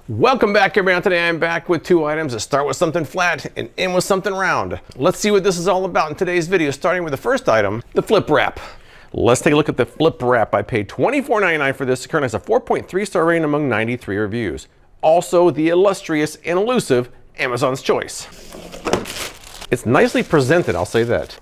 Welcome back, everyone. Today I'm back with two items that start with something flat and end with something round. Let's see what this is all about in today's video, starting with the first item, the FlipWrap. Let's take a look at the FlipWrap. I paid $24.99 for this. It currently has a 4.3 star rating among 93 reviews. Also, the illustrious and elusive Amazon's Choice. It's nicely presented, I'll say that.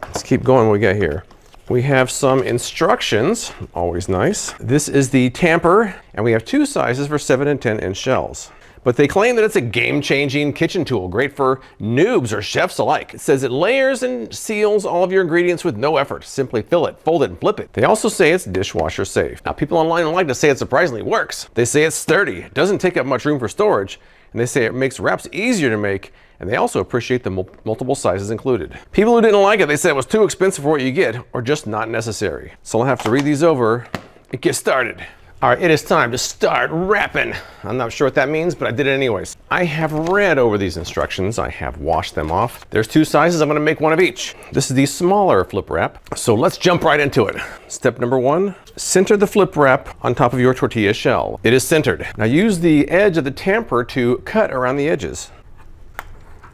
Let's keep going what we got here. We have some instructions, always nice. This is the tamper, and we have two sizes for 7 and 10 inch shells. But they claim that it's a game-changing kitchen tool, great for noobs or chefs alike. It says it layers and seals all of your ingredients with no effort. Simply fill it, fold it, and flip it. They also say it's dishwasher safe. Now, people online like to say it surprisingly works. They say it's sturdy, it doesn't take up much room for storage, and they say it makes wraps easier to make, and they also appreciate the multiple sizes included. People who didn't like it, they said it was too expensive for what you get, or just not necessary. So I'll have to read these over and get started. All right, it is time to start wrapping. I'm not sure what that means, but I did it anyways. I have read over these instructions. I have washed them off. There's two sizes. I'm gonna make one of each. This is the smaller FlipWrap. So let's jump right into it. Step number one, center the FlipWrap on top of your tortilla shell. It is centered. Now use the edge of the tamper to cut around the edges.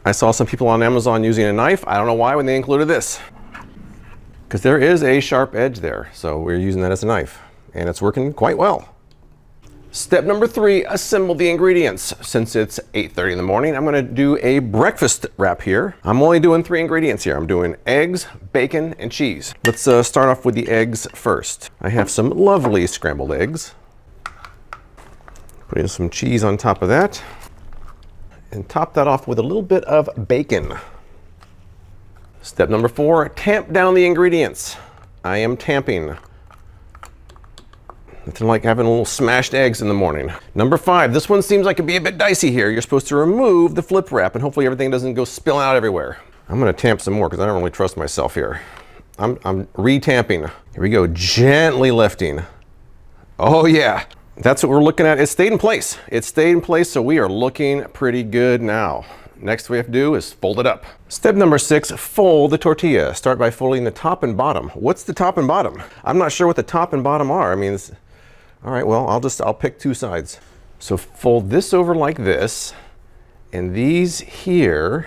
I saw some people on Amazon using a knife. I don't know why when they included this, because there is a sharp edge there. So we're using that as a knife. And it's working quite well. Step number three, assemble the ingredients. Since it's 8:30 in the morning, I'm gonna do a breakfast wrap here. I'm only doing 3 ingredients here. I'm doing eggs, bacon, and cheese. Let's start off with the eggs first. I have some lovely scrambled eggs. Putting some cheese on top of that. And top that off with a little bit of bacon. Step number 4, tamp down the ingredients. I am tamping. Nothing like having little smashed eggs in the morning. Number 5, this one seems like it'd be a bit dicey here. You're supposed to remove the FlipWrap and hopefully everything doesn't go spilling out everywhere. I'm gonna tamp some more because I don't really trust myself here. I'm re-tamping. Here we go, gently lifting. Oh yeah, that's what we're looking at. It stayed in place. It stayed in place, so we are looking pretty good now. Next we have to do is fold it up. Step number 6, fold the tortilla. Start by folding the top and bottom. What's the top and bottom? I'm not sure what the top and bottom are. I mean, all right, well, I'll pick 2 sides. So fold this over like this, and these here,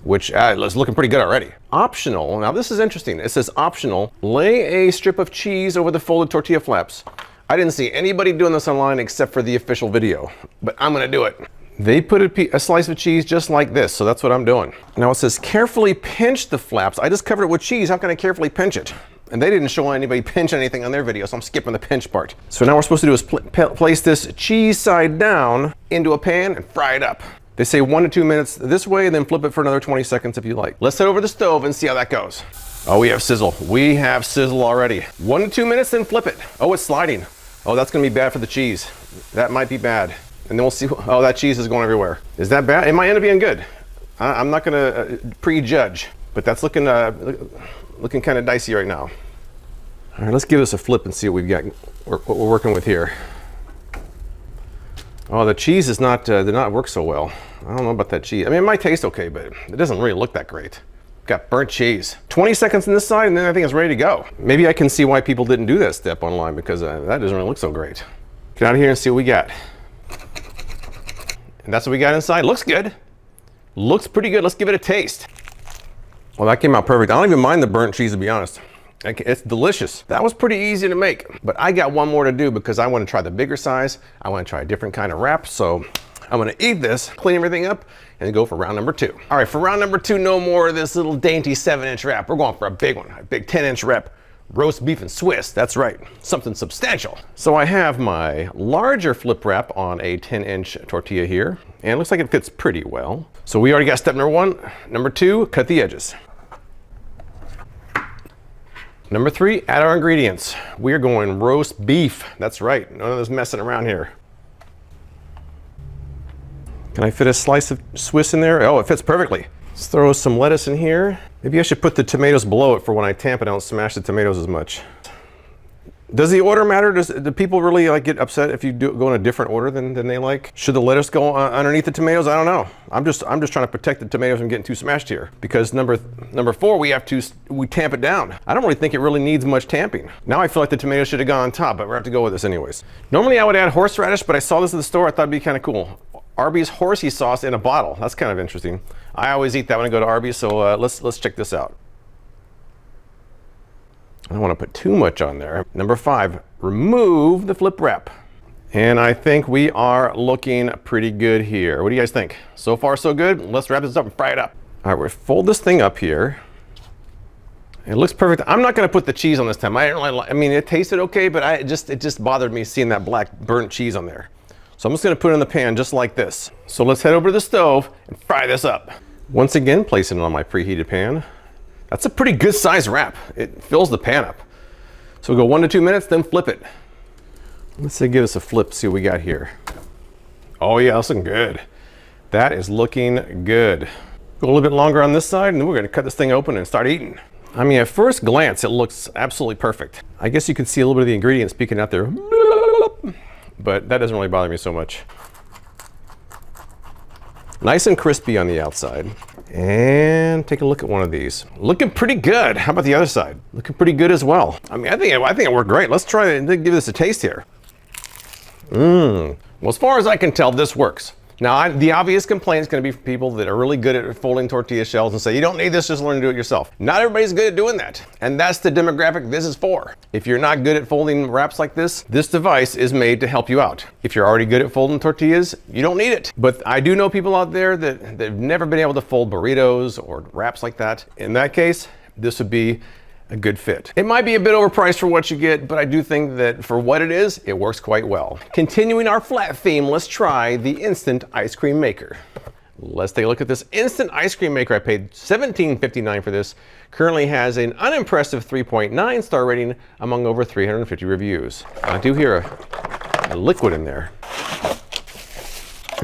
which is looking pretty good already. Optional, now this is interesting. It says optional, lay a strip of cheese over the folded tortilla flaps. I didn't see anybody doing this online except for the official video, but I'm gonna do it. They put a slice of cheese just like this, so that's what I'm doing. Now it says carefully pinch the flaps. I just covered it with cheese, how can I carefully pinch it? And they didn't show anybody pinch anything on their video, so I'm skipping the pinch part. So now what we're supposed to do is place this cheese side down into a pan and fry it up. They say 1 to 2 minutes this way, and then flip it for another 20 seconds if you like. Let's head over to the stove and see how that goes. Oh, we have sizzle. We have sizzle already. 1 to 2 minutes, then flip it. Oh, it's sliding. Oh, that's gonna be bad for the cheese. That might be bad. And then we'll see, oh, that cheese is going everywhere. Is that bad? It might end up being good. I'm not gonna prejudge, but that's looking kind of dicey right now. All right, let's give this a flip and see what we've got, what we're working with here. Oh, the cheese did not work so well. I don't know about that cheese. I mean, it might taste okay, but it doesn't really look that great. Got burnt cheese. 20 seconds on this side, and then I think it's ready to go. Maybe I can see why people didn't do that step online, because that doesn't really look so great. Get out of here and see what we got. And that's what we got inside. Looks good. Looks pretty good. Let's give it a taste. Well, that came out perfect. I don't even mind the burnt cheese, to be honest. It's delicious. That was pretty easy to make, but I got one more to do because I want to try the bigger size. I want to try a different kind of wrap, so I'm going to eat this, clean everything up, and go for round number 2. All right, for round number 2, no more of this little dainty 7-inch wrap. We're going for a big one, a big 10-inch wrap. Roast beef and Swiss, that's right, something substantial. So I have my larger FlipWrap on a 10-inch tortilla here, and it looks like it fits pretty well. So we already got step number 1. Number 2, cut the edges. Number 3, add our ingredients. We're going roast beef. That's right, none of this messing around here. Can I fit a slice of Swiss in there? Oh, it fits perfectly. Let's throw some lettuce in here. Maybe I should put the tomatoes below it for when I tamp it. I don't smash the tomatoes as much. Does the order matter? Do people really like get upset if you go in a different order than they like? Should the lettuce go underneath the tomatoes? I don't know. I'm just trying to protect the tomatoes from getting too smashed here, because number 4 we tamp it down. I don't really think it really needs much tamping. Now I feel like the tomatoes should have gone on top, but we're gonna have to go with this anyways. Normally I would add horseradish, but I saw this at the store. I thought it'd be kind of cool. Arby's horsey sauce in a bottle. That's kind of interesting. I always eat that when I go to Arby's, so let's check this out. I don't want to put too much on there. Number 5, remove the flip wrap. And I think we are looking pretty good here. What do you guys think? So far so good? Let's wrap this up and fry it up. All right, we'll fold this thing up here. It looks perfect. I'm not going to put the cheese on this time. I mean, it tasted okay, but it just bothered me seeing that black burnt cheese on there. So I'm just going to put it in the pan just like this. So let's head over to the stove and fry this up. Once again, placing it on my preheated pan. That's a pretty good size wrap. It fills the pan up. So we'll go 1 to 2 minutes, then flip it. Let's say give us a flip, see what we got here. Oh yeah, that's looking good. That is looking good. Go a little bit longer on this side, and then we're gonna cut this thing open and start eating. I mean, at first glance, it looks absolutely perfect. I guess you can see a little bit of the ingredients peeking out there, but that doesn't really bother me so much. Nice and crispy on the outside. And take a look at one of these. Looking pretty good. How about the other side? Looking pretty good as well. I mean, I think it worked great. Let's try it and give this a taste here. Well, as far as I can tell, this works. Now, the obvious complaint is going to be from people that are really good at folding tortilla shells and say, you don't need this, just learn to do it yourself. Not everybody's good at doing that. And that's the demographic this is for. If you're not good at folding wraps like this device is made to help you out. If you're already good at folding tortillas, you don't need it. But I do know people out there that have never been able to fold burritos or wraps like that. In that case, this would be a good fit. It might be a bit overpriced for what you get, but I do think that for what it is, it works quite well. Continuing our flat theme, let's try the instant ice cream maker. Let's take a look at this instant ice cream maker. I paid $17.59 for this. Currently has an unimpressive 3.9 star rating among over 350 reviews. I do hear a liquid in there.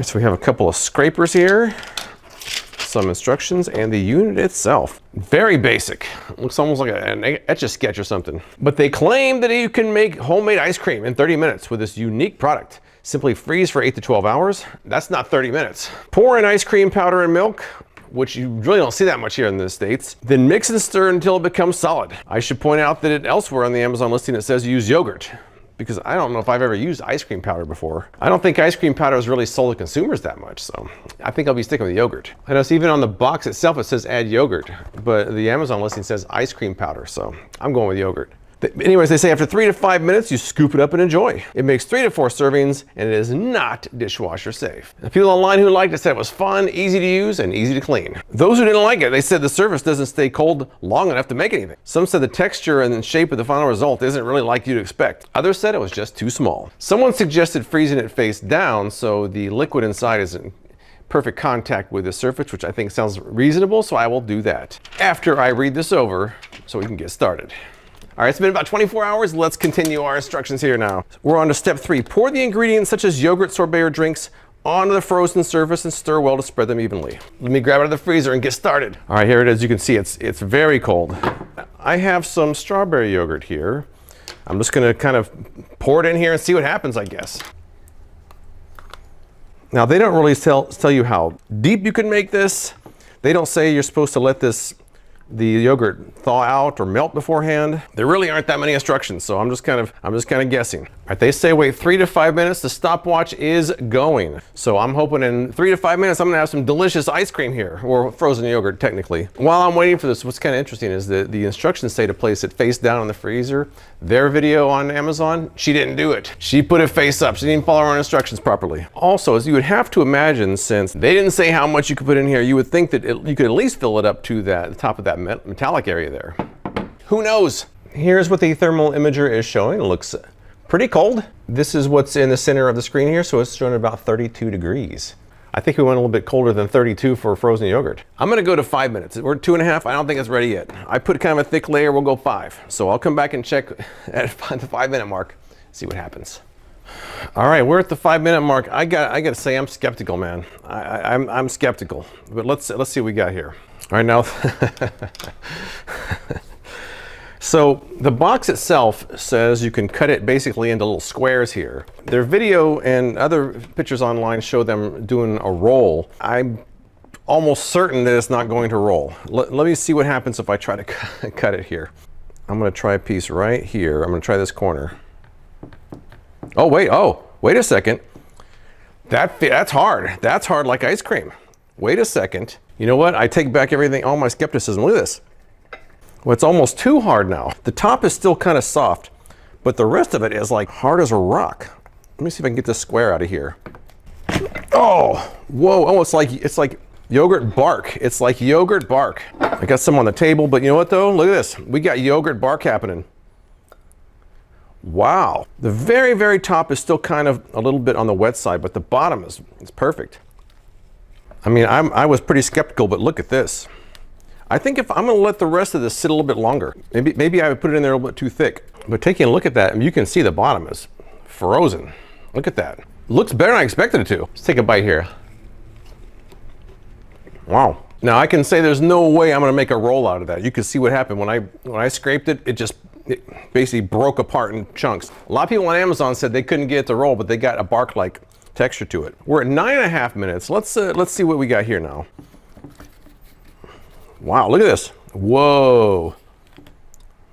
So we have a couple of scrapers here, some instructions, and the unit itself. Very basic. Looks almost like an Etch-a-Sketch or something. But they claim that you can make homemade ice cream in 30 minutes with this unique product. Simply freeze for 8 to 12 hours. That's not 30 minutes. Pour in ice cream powder and milk, which you really don't see that much here in the States. Then mix and stir until it becomes solid. I should point out that elsewhere on the Amazon listing it says use yogurt, because I don't know if I've ever used ice cream powder before. I don't think ice cream powder is really sold to consumers that much, so I think I'll be sticking with yogurt. I notice even on the box itself it says add yogurt, but the Amazon listing says ice cream powder, so I'm going with yogurt. Anyways, they say after 3 to 5 minutes, you scoop it up and enjoy. It makes 3 to 4 servings, and it is not dishwasher safe. The people online who liked it said it was fun, easy to use, and easy to clean. Those who didn't like it, they said the surface doesn't stay cold long enough to make anything. Some said the texture and shape of the final result isn't really like you'd expect. Others said it was just too small. Someone suggested freezing it face down so the liquid inside is in perfect contact with the surface, which I think sounds reasonable, so I will do that after I read this over so we can get started. All right, it's been about 24 hours. Let's continue our instructions here now. We're on to step 3. Pour the ingredients such as yogurt, sorbet, or drinks onto the frozen surface and stir well to spread them evenly. Let me grab it out of the freezer and get started. All right, here it is. You can see it's very cold. I have some strawberry yogurt here. I'm just gonna kind of pour it in here and see what happens, I guess. Now, they don't really tell you how deep you can make this. They don't say you're supposed to let the yogurt thaw out or melt beforehand. There really aren't that many instructions, so I'm just kind of guessing. All right, they say wait 3 to 5 minutes. The stopwatch is going. So I'm hoping in 3 to 5 minutes I'm gonna have some delicious ice cream here, or frozen yogurt technically. While I'm waiting for this, what's kind of interesting is that the instructions say to place it face down in the freezer. Their video on Amazon, she didn't do it. She put it face up. She didn't follow her instructions properly. Also, as you would have to imagine, since they didn't say how much you could put in here, you would think that you could at least fill it up to the top of that metallic area there. Who knows? Here's what the thermal imager is showing. It looks pretty cold. This is what's in the center of the screen here, so it's showing about 32 degrees. I think we went a little bit colder than 32 for frozen yogurt. I'm gonna go to 5 minutes. We're at 2.5. I don't think it's ready yet. I put kind of a thick layer. We'll go 5. So I'll come back and check at the 5 minute mark, see what happens. All right, we're at the 5 minute mark. I gotta say, I'm skeptical, man. I'm skeptical, but let's see what we got here. All right, now So the box itself says you can cut it basically into little squares here. Their video and other pictures online show them doing a roll. I'm almost certain that it's not going to roll. Let me see what happens if I try to cut it here. I'm gonna try a piece right here. I'm gonna try this corner. Oh, wait a second. That's hard. That's hard like ice cream. Wait a second. You know what? I take back everything, all my skepticism. Look at this. Well, it's almost too hard now. The top is still kind of soft, but the rest of it is like hard as a rock. Let me see if I can get this square out of here. Oh, whoa. Oh, it's like yogurt bark. It's like yogurt bark. I got some on the table, but you know what though? Look at this. We got yogurt bark happening. Wow. The very, very top is still kind of a little bit on the wet side, but the bottom is perfect. I mean, I was pretty skeptical, but look at this. I think if I'm gonna let the rest of this sit a little bit longer, maybe I would put it in there a little bit too thick. But taking a look at that, I mean, you can see the bottom is frozen. Look at that. Looks better than I expected it to. Let's take a bite here. Wow. Now I can say there's no way I'm gonna make a roll out of that. You can see what happened when I scraped it. It basically broke apart in chunks. A lot of people on Amazon said they couldn't get it to roll, but they got a bark-like texture to it. We're at 9.5 minutes. Let's see what we got here now. Wow, look at this. Whoa.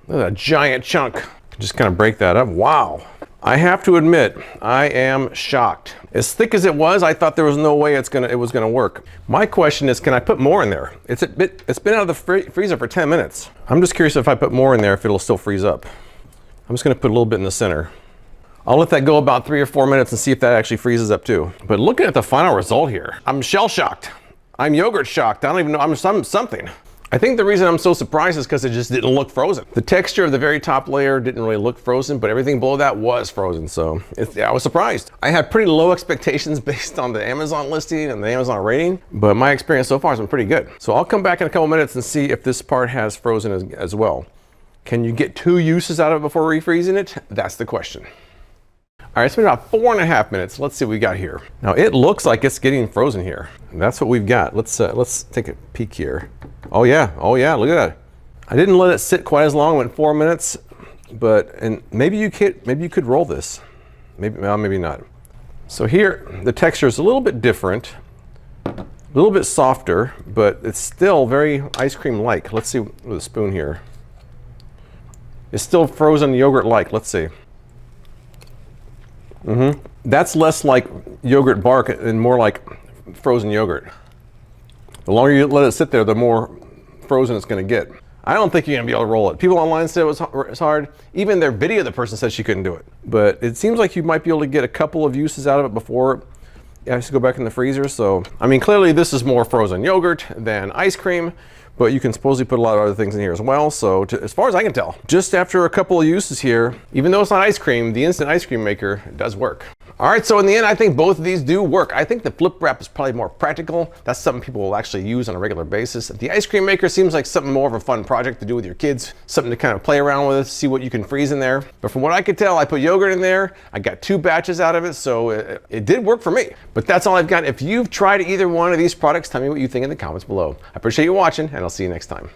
Look at that giant chunk. Just kind of break that up. Wow. I have to admit, I am shocked. As thick as it was, I thought there was no way it was gonna work. My question is, can I put more in there? It's been out of the freezer for 10 minutes. I'm just curious if I put more in there, if it'll still freeze up. I'm just gonna put a little bit in the center. I'll let that go about 3 or 4 minutes and see if that actually freezes up too. But looking at the final result here, I'm shell shocked. I'm yogurt shocked. I don't even know, I'm something. I think the reason I'm so surprised is because it just didn't look frozen. The texture of the very top layer didn't really look frozen, but everything below that was frozen. So I was surprised. I had pretty low expectations based on the Amazon listing and the Amazon rating, but my experience so far has been pretty good. So I'll come back in a couple minutes and see if this part has frozen as well. Can you get 2 uses out of it before refreezing it? That's the question. All right, it's been about 4.5 minutes. Let's see what we got here. Now it looks like it's getting frozen here. And that's what we've got. Let's take a peek here. Oh yeah, look at that. I didn't let it sit quite as long, went 4 minutes, and maybe you could roll this. Maybe not. So here, the texture is a little bit different, a little bit softer, but it's still very ice cream-like. Let's see with a spoon here. It's still frozen yogurt-like. Let's see. That's less like yogurt bark and more like frozen yogurt. The longer you let it sit there, the more frozen it's going to get. I don't think you're going to be able to roll it. People online said it was hard. Even their video, the person said she couldn't do it. But it seems like you might be able to get a couple of uses out of it before it has to go back in the freezer. So, I mean, clearly this is more frozen yogurt than ice cream, but you can supposedly put a lot of other things in here as well. So as far as I can tell, just after a couple of uses here, even though it's not ice cream, the instant ice cream maker does work. All right, so in the end, I think both of these do work. I think the FlipWrap is probably more practical. That's something people will actually use on a regular basis. The ice cream maker seems like something more of a fun project to do with your kids, something to kind of play around with, see what you can freeze in there. But from what I could tell, I put yogurt in there. I got 2 batches out of it, so it did work for me. But that's all I've got. If you've tried either one of these products, tell me what you think in the comments below. I appreciate you watching, and I'll see you next time.